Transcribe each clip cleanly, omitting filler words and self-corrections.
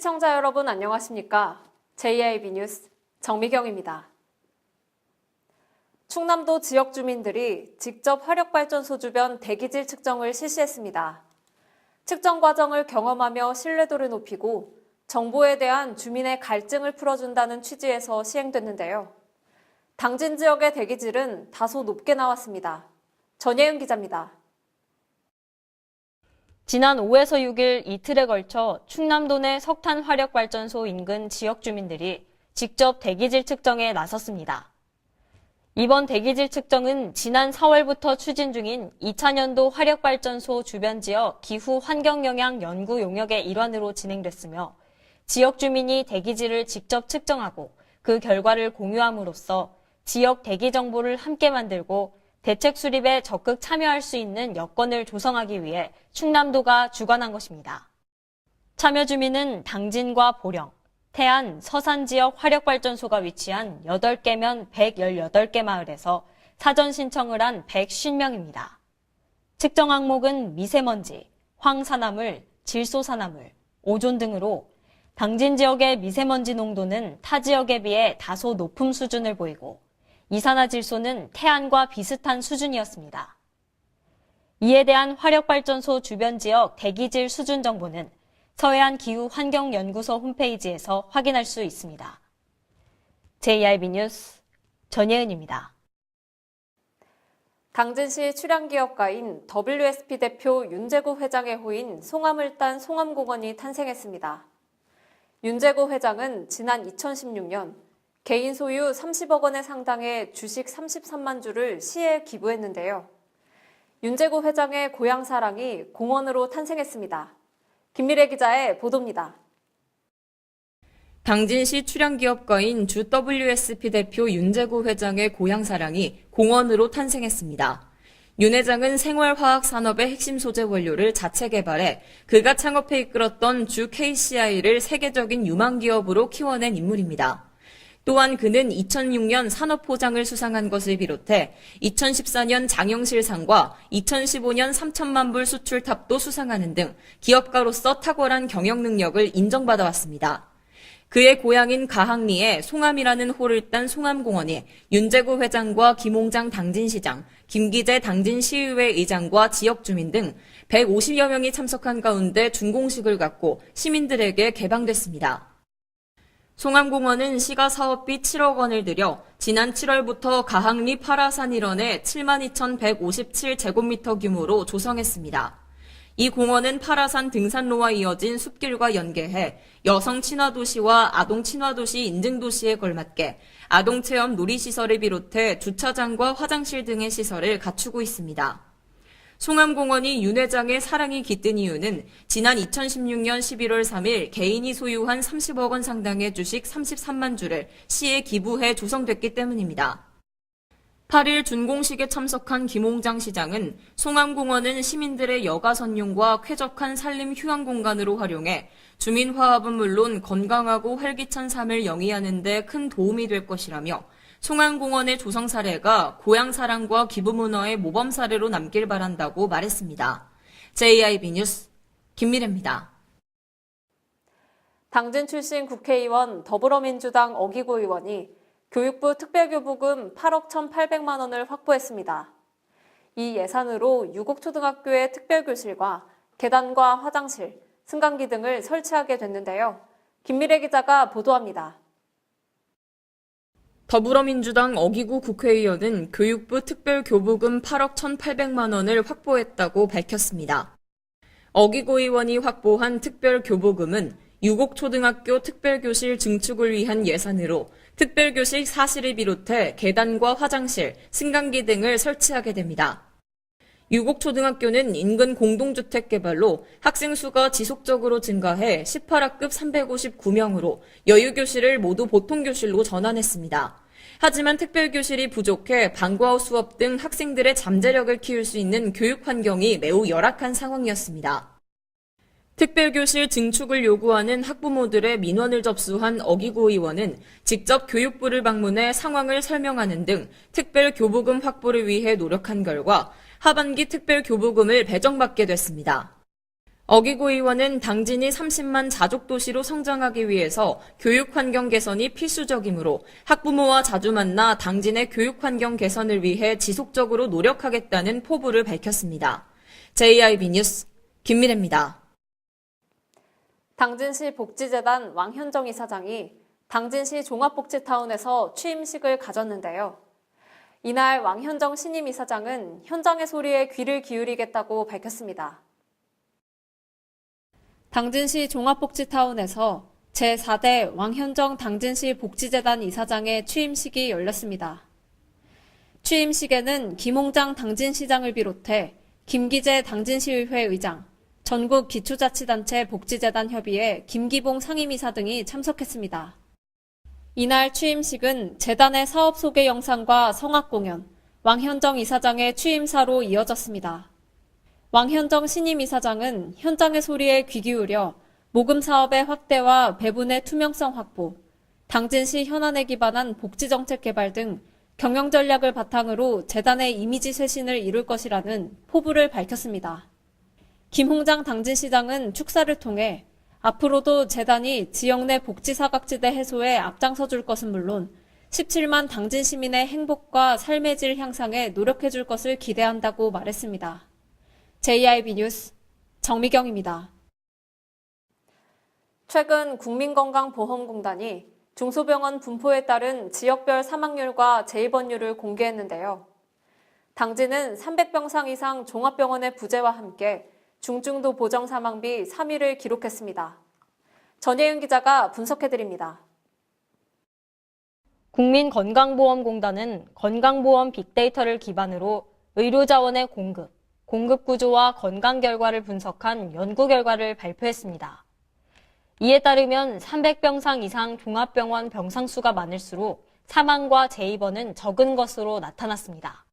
시청자 여러분 안녕하십니까? JIB 뉴스 정미경입니다. 충남도 지역 주민들이 직접 화력발전소 주변 대기질 측정을 실시했습니다. 측정 과정을 경험하며 신뢰도를 높이고 정보에 대한 주민의 갈증을 풀어준다는 취지에서 시행됐는데요. 당진 지역의 대기질은 다소 높게 나왔습니다. 전예은 기자입니다. 지난 5에서 6일 이틀에 걸쳐 충남도 내 석탄 화력발전소 인근 지역 주민들이 직접 대기질 측정에 나섰습니다. 이번 대기질 측정은 지난 4월부터 추진 중인 2000년도 화력발전소 주변 지역 기후 환경 영향 연구 용역의 일환으로 진행됐으며 지역 주민이 대기질을 직접 측정하고 그 결과를 공유함으로써 지역 대기 정보를 함께 만들고 대책 수립에 적극 참여할 수 있는 여건을 조성하기 위해 충남도가 주관한 것입니다. 참여 주민은 당진과 보령, 태안, 서산 지역 화력발전소가 위치한 8개면 118개 마을에서 사전 신청을 한 150명입니다. 측정 항목은 미세먼지, 황산화물, 질소산화물, 오존 등으로 당진 지역의 미세먼지 농도는 타 지역에 비해 다소 높은 수준을 보이고 이산화질소는 태안과 비슷한 수준이었습니다. 이에 대한 화력발전소 주변 지역 대기질 수준 정보는 서해안 기후환경연구소 홈페이지에서 확인할 수 있습니다. JIB 뉴스 전예은입니다. 당진시 출향기업가인 WSP 대표 윤재구 회장의 호인 송암을 딴 송암공원이 탄생했습니다. 윤재구 회장은 지난 2016년 개인 소유 30억 원에 상당의 주식 33만 주를 시에 기부했는데요. 윤재구 회장의 고향 사랑이 공원으로 탄생했습니다. 김미래 기자의 보도입니다. 당진시 출향기업가인 주 WSP 대표 윤재구 회장의 고향 사랑이 공원으로 탄생했습니다. 윤 회장은 생활화학 산업의 핵심 소재 원료를 자체 개발해 그가 창업해 이끌었던 주 KCI를 세계적인 유망 기업으로 키워낸 인물입니다. 또한 그는 2006년 산업포장을 수상한 것을 비롯해 2014년 장영실상과 2015년 3천만 불 수출탑도 수상하는 등 기업가로서 탁월한 경영 능력을 인정받아왔습니다. 그의 고향인 가항리에 송암이라는 호를 딴 송암공원에 윤재구 회장과 김홍장 당진시장, 김기재 당진시의회 의장과 지역 주민 등 150여 명이 참석한 가운데 준공식을 갖고 시민들에게 개방됐습니다. 송암공원은 시가 사업비 7억 원을 들여 지난 7월부터 가항리 파라산 일원에 72,157제곱미터 규모로 조성했습니다. 이 공원은 파라산 등산로와 이어진 숲길과 연계해 여성 친화도시와 아동 친화도시 인증도시에 걸맞게 아동체험 놀이시설을 비롯해 주차장과 화장실 등의 시설을 갖추고 있습니다. 송암공원이 윤 회장의 사랑이 깃든 이유는 지난 2016년 11월 3일 개인이 소유한 30억 원 상당의 주식 33만 주를 시에 기부해 조성됐기 때문입니다. 8일 준공식에 참석한 김홍장 시장은 송암공원은 시민들의 여가 선용과 쾌적한 산림 휴양 공간으로 활용해 주민 화합은 물론 건강하고 활기찬 삶을 영위하는 데 큰 도움이 될 것이라며 송암공원의 조성 사례가 고향 사랑과 기부 문화의 모범 사례로 남길 바란다고 말했습니다. JIB 뉴스 김미래입니다. 당진 출신 국회의원 더불어민주당 어기구 의원이 교육부 특별교부금 8억 1,800만 원을 확보했습니다. 이 예산으로 유곡초등학교의 특별교실과 계단과 화장실, 승강기 등을 설치하게 됐는데요. 김미래 기자가 보도합니다. 더불어민주당 어기구 국회의원은 교육부 특별교부금 8억 1,800만 원을 확보했다고 밝혔습니다. 어기구 의원이 확보한 특별교부금은 유곡초등학교 특별교실 증축을 위한 예산으로 특별교실 4실을 비롯해 계단과 화장실, 승강기 등을 설치하게 됩니다. 유곡초등학교는 인근 공동주택 개발로 학생 수가 지속적으로 증가해 18학급 359명으로 여유교실을 모두 보통교실로 전환했습니다. 하지만 특별교실이 부족해 방과후 수업 등 학생들의 잠재력을 키울 수 있는 교육 환경이 매우 열악한 상황이었습니다. 특별교실 증축을 요구하는 학부모들의 민원을 접수한 어기구 의원은 직접 교육부를 방문해 상황을 설명하는 등 특별교부금 확보를 위해 노력한 결과 하반기 특별교부금을 배정받게 됐습니다. 어기고 의원은 당진이 30만 자족도시로 성장하기 위해서 교육환경 개선이 필수적이므로 학부모와 자주 만나 당진의 교육환경 개선을 위해 지속적으로 노력하겠다는 포부를 밝혔습니다. JIB 뉴스 김미래입니다. 당진시 복지재단 왕현정 이사장이 당진시 종합복지타운에서 취임식을 가졌는데요. 이날 왕현정 신임 이사장은 현장의 소리에 귀를 기울이겠다고 밝혔습니다. 당진시 종합복지타운에서 제4대 왕현정 당진시 복지재단 이사장의 취임식이 열렸습니다. 취임식에는 김홍장 당진시장을 비롯해 김기재 당진시의회 의장, 전국 기초자치단체 복지재단 협의회 김기봉 상임이사 등이 참석했습니다. 이날 취임식은 재단의 사업 소개 영상과 성악공연, 왕현정 이사장의 취임사로 이어졌습니다. 왕현정 신임 이사장은 현장의 소리에 귀 기울여 모금 사업의 확대와 배분의 투명성 확보, 당진시 현안에 기반한 복지정책 개발 등 경영 전략을 바탕으로 재단의 이미지 쇄신을 이룰 것이라는 포부를 밝혔습니다. 김홍장 당진시장은 축사를 통해 앞으로도 재단이 지역 내 복지 사각지대 해소에 앞장서 줄 것은 물론 17만 당진 시민의 행복과 삶의 질 향상에 노력해 줄 것을 기대한다고 말했습니다. JIB 뉴스 정미경입니다. 최근 국민건강보험공단이 중소병원 분포에 따른 지역별 사망률과 재입원율을 공개했는데요. 당진은 300병상 이상 종합병원의 부재와 함께 중증도 보정 사망비 3위를 기록했습니다. 전예윤 기자가 분석해드립니다. 국민건강보험공단은 건강보험 빅데이터를 기반으로 의료자원의 공급 구조와 건강 결과를 분석한 연구 결과를 발표했습니다. 이에 따르면 300병상 이상 종합병원 병상수가 많을수록 사망과 재입원은 적은 것으로 나타났습니다.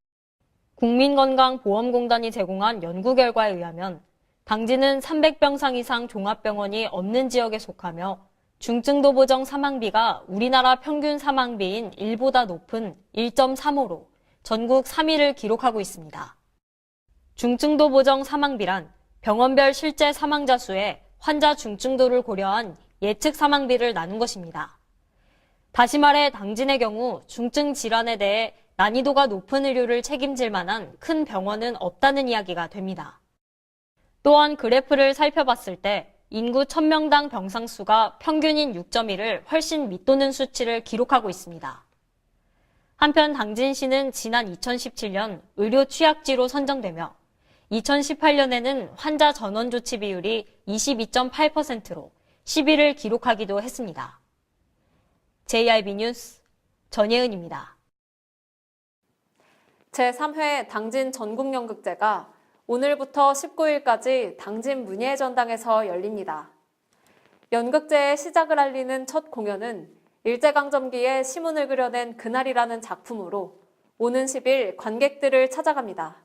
국민건강보험공단이 제공한 연구 결과에 의하면 당진은 300병상 이상 종합병원이 없는 지역에 속하며 중증도 보정 사망비가 우리나라 평균 사망비인 1보다 높은 1.35로 전국 3위를 기록하고 있습니다. 중증도 보정 사망비란 병원별 실제 사망자 수에 환자 중증도를 고려한 예측 사망비를 나눈 것입니다. 다시 말해 당진의 경우 중증 질환에 대해 난이도가 높은 의료를 책임질 만한 큰 병원은 없다는 이야기가 됩니다. 또한 그래프를 살펴봤을 때 인구 1000명당 병상수가 평균인 6.1을 훨씬 밑도는 수치를 기록하고 있습니다. 한편 당진시는 지난 2017년 의료 취약지로 선정되며 2018년에는 환자 전원 조치 비율이 22.8%로 10위를 기록하기도 했습니다. JIB 뉴스 전예은입니다. 제3회 당진 전국연극제가 오늘부터 19일까지 당진 문예전당에서 열립니다. 연극제의 시작을 알리는 첫 공연은 일제강점기에 시문을 그려낸 그날이라는 작품으로 오는 10일 관객들을 찾아갑니다.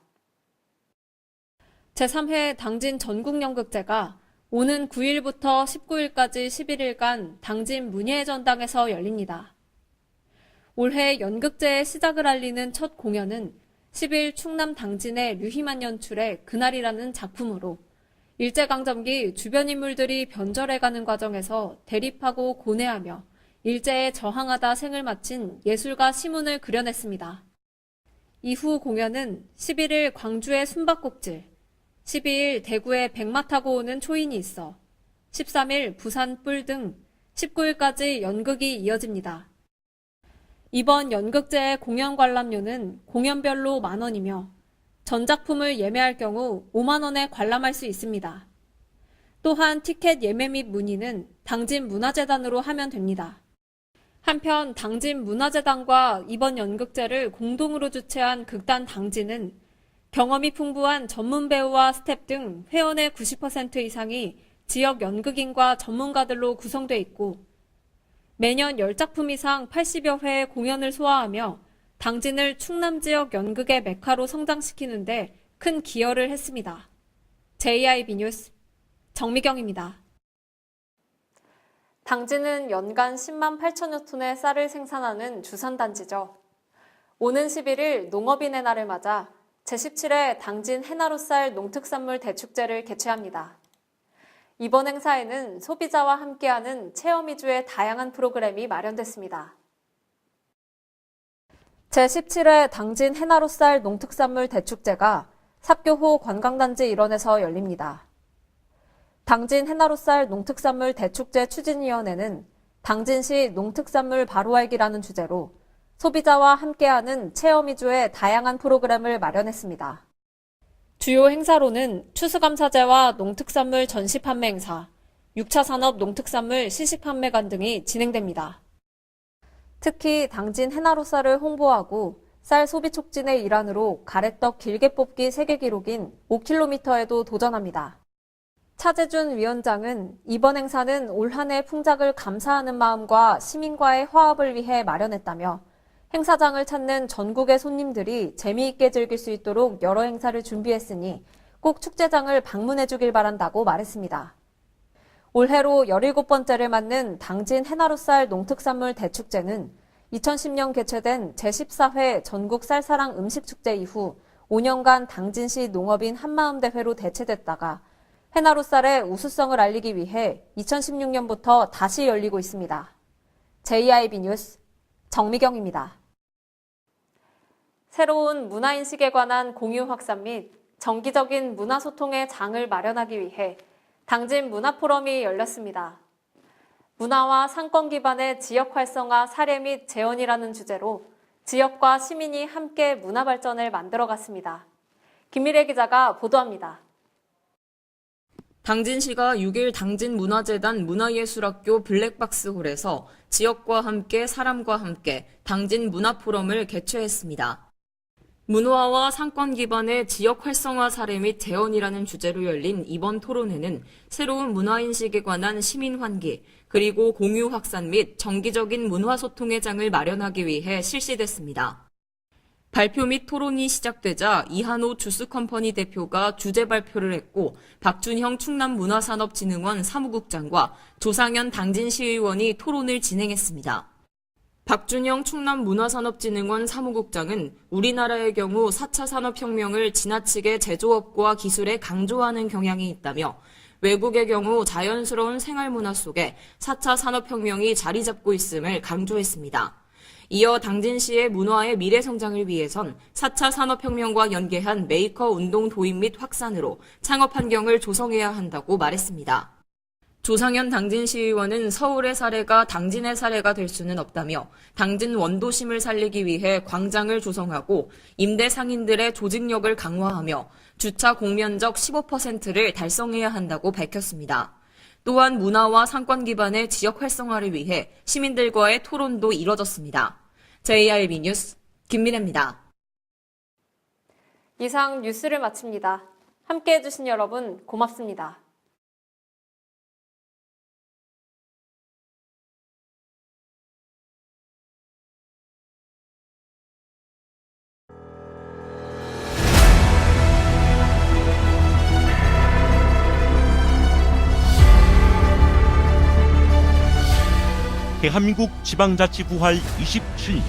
제3회 당진 전국연극제가 오는 9일부터 19일까지 11일간 당진 문예전당에서 열립니다. 올해 연극제의 시작을 알리는 첫 공연은 10일 충남 당진의 류희만 연출의 그날이라는 작품으로 일제강점기 주변 인물들이 변절해가는 과정에서 대립하고 고뇌하며 일제에 저항하다 생을 마친 예술가 시문을 그려냈습니다. 이후 공연은 11일 광주의 숨바꼭질, 12일 대구에 백마 타고 오는 초인이 있어, 13일 부산 뿔 등 19일까지 연극이 이어집니다. 이번 연극제의 공연 관람료는 공연별로 만원이며 전작품을 예매할 경우 5만원에 관람할 수 있습니다. 또한 티켓 예매 및 문의는 당진 문화재단으로 하면 됩니다. 한편 당진 문화재단과 이번 연극제를 공동으로 주최한 극단 당진은 경험이 풍부한 전문 배우와 스텝 등 회원의 90% 이상이 지역 연극인과 전문가들로 구성돼 있고 매년 10작품 이상 80여 회의 공연을 소화하며 당진을 충남 지역 연극의 메카로 성장시키는 데 큰 기여를 했습니다. JIB 뉴스 정미경입니다. 당진은 연간 10만 8천여 톤의 쌀을 생산하는 주산단지죠. 오는 11일 농업인의 날을 맞아 제17회 당진 해나루쌀 농특산물 대축제를 개최합니다. 이번 행사에는 소비자와 함께하는 체험 위주의 다양한 프로그램이 마련됐습니다. 제17회 당진 해나루쌀 농특산물 대축제가 삽교호 관광단지 일원에서 열립니다. 당진 해나루쌀 농특산물 대축제 추진위원회는 당진시 농특산물 바로 알기라는 주제로 소비자와 함께하는 체험 위주의 다양한 프로그램을 마련했습니다. 주요 행사로는 추수감사제와 농특산물 전시 판매 행사, 6차 산업 농특산물 시식 판매관 등이 진행됩니다. 특히 당진 해나루쌀을 홍보하고 쌀 소비 촉진의 일환으로 가래떡 길게 뽑기 세계 기록인 5km에도 도전합니다. 차재준 위원장은 이번 행사는 올 한 해 풍작을 감사하는 마음과 시민과의 화합을 위해 마련했다며 행사장을 찾는 전국의 손님들이 재미있게 즐길 수 있도록 여러 행사를 준비했으니 꼭 축제장을 방문해 주길 바란다고 말했습니다. 올해로 17번째를 맞는 당진 해나루쌀 농특산물 대축제는 2010년 개최된 제14회 전국 쌀사랑 음식축제 이후 5년간 당진시 농업인 한마음대회로 대체됐다가 해나루쌀의 우수성을 알리기 위해 2016년부터 다시 열리고 있습니다. JIB 뉴스 정미경입니다. 새로운 문화인식에 관한 공유 확산 및 정기적인 문화소통의 장을 마련하기 위해 당진 문화포럼이 열렸습니다. 문화와 상권 기반의 지역 활성화 사례 및 재현이라는 주제로 지역과 시민이 함께 문화 발전을 만들어갔습니다. 김미래 기자가 보도합니다. 당진시가 6일 당진문화재단 문화예술학교 블랙박스홀에서 지역과 함께 사람과 함께 당진 문화포럼을 개최했습니다. 문화와 상권 기반의 지역 활성화 사례 및 재현이라는 주제로 열린 이번 토론회는 새로운 문화인식에 관한 시민 환기, 그리고 공유 확산 및 정기적인 문화소통의 장을 마련하기 위해 실시됐습니다. 발표 및 토론이 시작되자 이한호 주스컴퍼니 대표가 주제 발표를 했고 박준형 충남문화산업진흥원 사무국장과 조상현 당진시의원이 토론을 진행했습니다. 박준형 충남문화산업진흥원 사무국장은 우리나라의 경우 4차 산업혁명을 지나치게 제조업과 기술에 강조하는 경향이 있다며 외국의 경우 자연스러운 생활문화 속에 4차 산업혁명이 자리 잡고 있음을 강조했습니다. 이어 당진시의 문화의 미래 성장을 위해선 4차 산업혁명과 연계한 메이커 운동 도입 및 확산으로 창업 환경을 조성해야 한다고 말했습니다. 조상현 당진시의원은 서울의 사례가 당진의 사례가 될 수는 없다며 당진 원도심을 살리기 위해 광장을 조성하고 임대 상인들의 조직력을 강화하며 주차 공면적 15%를 달성해야 한다고 밝혔습니다. 또한 문화와 상권 기반의 지역 활성화를 위해 시민들과의 토론도 이뤄졌습니다. JIB 뉴스 김민혜입니다. 이상 뉴스를 마칩니다. 함께해 주신 여러분 고맙습니다. 대한민국 지방자치 부활 27년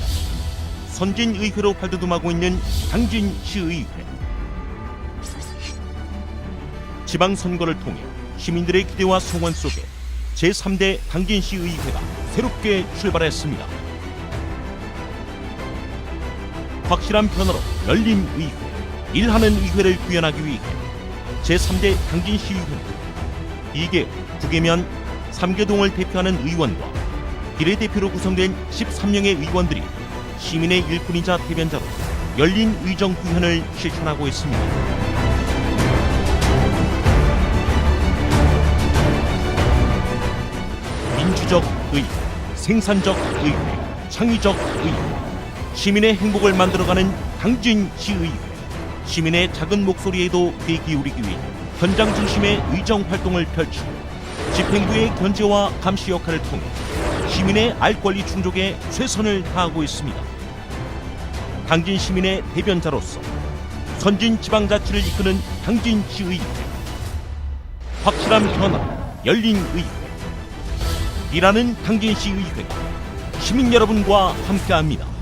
선진의회로 발돋움하고 있는 당진시의회. 지방선거를 통해 시민들의 기대와 소원 속에 제3대 당진시의회가 새롭게 출발했습니다. 확실한 변화로 열린 의회, 일하는 의회를 구현하기 위해 제3대 당진시의회는 2개, 9개면 3개동을 대표하는 의원과 비례대표로 구성된 13명의 의원들이 시민의 일꾼이자 대변자로 열린 의정 구현을 실천하고 있습니다. 민주적 의회, 생산적 의회, 창의적 의회, 시민의 행복을 만들어가는 당진시의회, 시민의 작은 목소리에도 귀 기울이기 위해 현장 중심의 의정 활동을 펼치고 집행부의 견제와 감시 역할을 통해 시민의 알 권리 충족에 최선을 다하고 있습니다. 당진 시민의 대변자로서 선진 지방자치를 이끄는 당진시의회. 확실한 변화, 열린 의회. 일하는 당진시의회가 시민 여러분과 함께합니다.